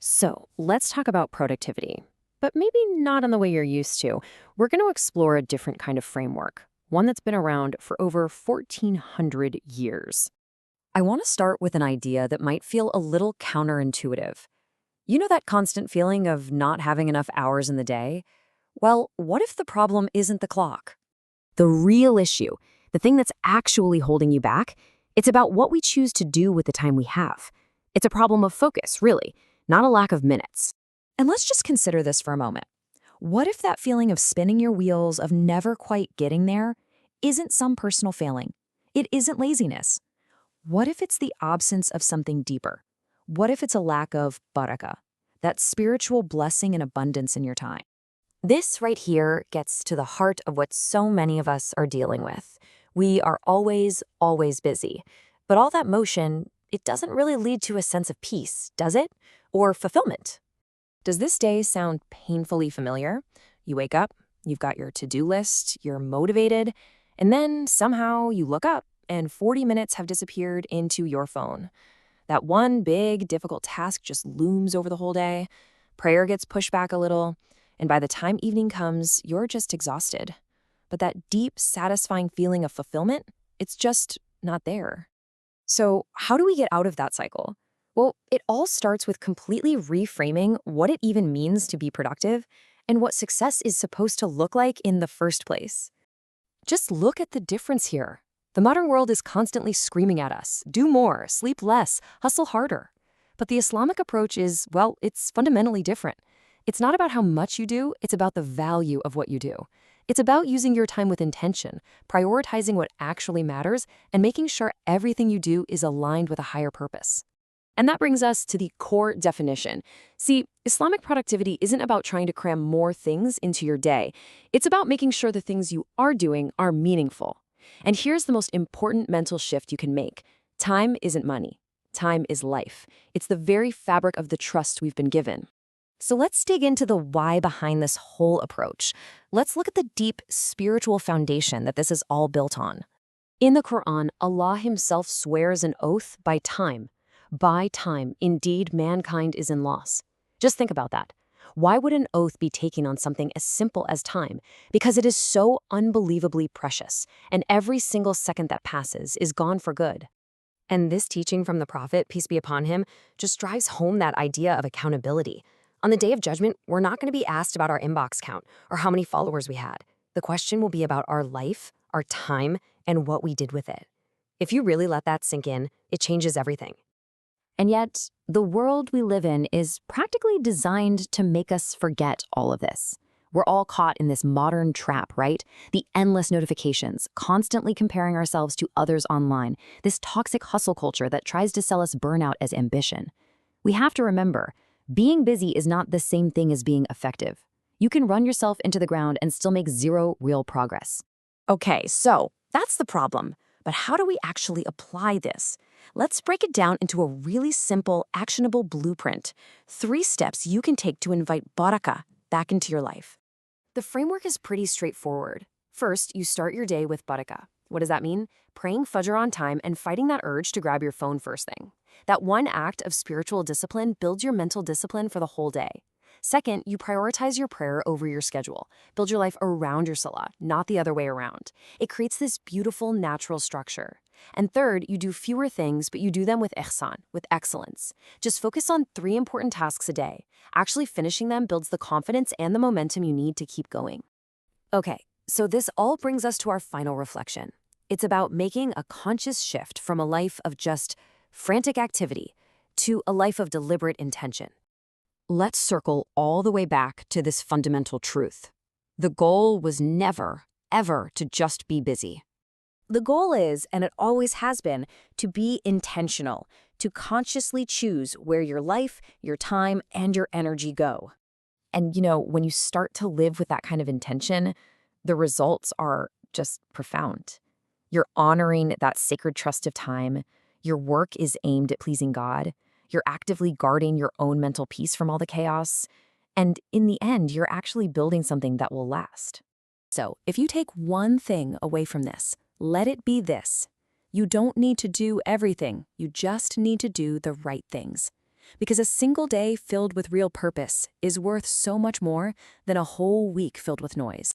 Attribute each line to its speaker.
Speaker 1: So let's talk about productivity, but maybe not in the way you're used to. We're going to explore a different kind of framework, one that's been around for over 1,400 years. I want to start with an idea that might feel a little counterintuitive. You know that constant feeling of not having enough hours in the day? Well, what if the problem isn't the clock? The real issue, the thing that's actually holding you back, it's about what we choose to do with the time we have. It's a problem of focus, really, not a lack of minutes. And let's just consider this for a moment. What if that feeling of spinning your wheels, of never quite getting there, isn't some personal failing? It isn't laziness. What if it's the absence of something deeper? What if it's a lack of barakah, that spiritual blessing and abundance in your time? This right here gets to the heart of what so many of us are dealing with. We are always busy. But all that motion, it doesn't really lead to a sense of peace, does it? Or fulfillment. Does this day sound painfully familiar? You wake up, you've got your to-do list, you're motivated, and then somehow you look up and 40 minutes have disappeared into your phone. That one big, difficult task just looms over the whole day. Prayer gets pushed back a little, and by the time evening comes, you're just exhausted. But that deep, satisfying feeling of fulfillment, it's just not there. So how do we get out of that cycle? Well, it all starts with completely reframing what it even means to be productive and what success is supposed to look like in the first place. Just look at the difference here. The modern world is constantly screaming at us, do more, sleep less, hustle harder. But the Islamic approach is, well, it's fundamentally different. It's not about how much you do, it's about the value of what you do. It's about using your time with intention, prioritizing what actually matters, and making sure everything you do is aligned with a higher purpose. And that brings us to the core definition. See, Islamic productivity isn't about trying to cram more things into your day. It's about making sure the things you are doing are meaningful. And here's the most important mental shift you can make. Time isn't money. Time is life. It's the very fabric of the trust we've been given. So let's dig into the why behind this whole approach. Let's look at the deep spiritual foundation that this is all built on. In the Quran, Allah himself swears an oath by time. By time, indeed, mankind is in loss. Just think about that. Why would an oath be taken on something as simple as time? Because it is so unbelievably precious, and every single second that passes is gone for good. And this teaching from the Prophet, peace be upon him, just drives home that idea of accountability. On the day of judgment, we're not going to be asked about our inbox count or how many followers we had. The question will be about our life, our time, and what we did with it. If you really let that sink in, it changes everything. And yet, the world we live in is practically designed to make us forget all of this. We're all caught in this modern trap, right? The endless notifications, constantly comparing ourselves to others online, this toxic hustle culture that tries to sell us burnout as ambition. We have to remember, being busy is not the same thing as being effective. You can run yourself into the ground and still make zero real progress. Okay, so that's the problem. But how do we actually apply this? Let's break it down into a really simple, actionable blueprint. 3 steps you can take to invite Barakah back into your life. The framework is pretty straightforward. First, you start your day with Barakah. What does that mean? Praying Fajr on time and fighting that urge to grab your phone first thing. That one act of spiritual discipline builds your mental discipline for the whole day. Second, you prioritize your prayer over your schedule. Build your life around your salah, not the other way around. It creates this beautiful, natural structure. And third, you do fewer things, but you do them with ihsan, with excellence. Just focus on 3 important tasks a day. Actually finishing them builds the confidence and the momentum you need to keep going. Okay, so this all brings us to our final reflection. It's about making a conscious shift from a life of just frantic activity to a life of deliberate intention. Let's circle all the way back to this fundamental truth. The goal was never, ever to just be busy. The goal is, and it always has been, to be intentional, to consciously choose where your life, your time, and your energy go. And when you start to live with that kind of intention, the results are just profound. You're honoring that sacred trust of time. Your work is aimed at pleasing God. You're actively guarding your own mental peace from all the chaos. And in the end, you're actually building something that will last. So if you take one thing away from this, let it be this. You don't need to do everything. You just need to do the right things.
Speaker 2: Because a single day filled with real purpose is worth so much more than a whole week filled with noise.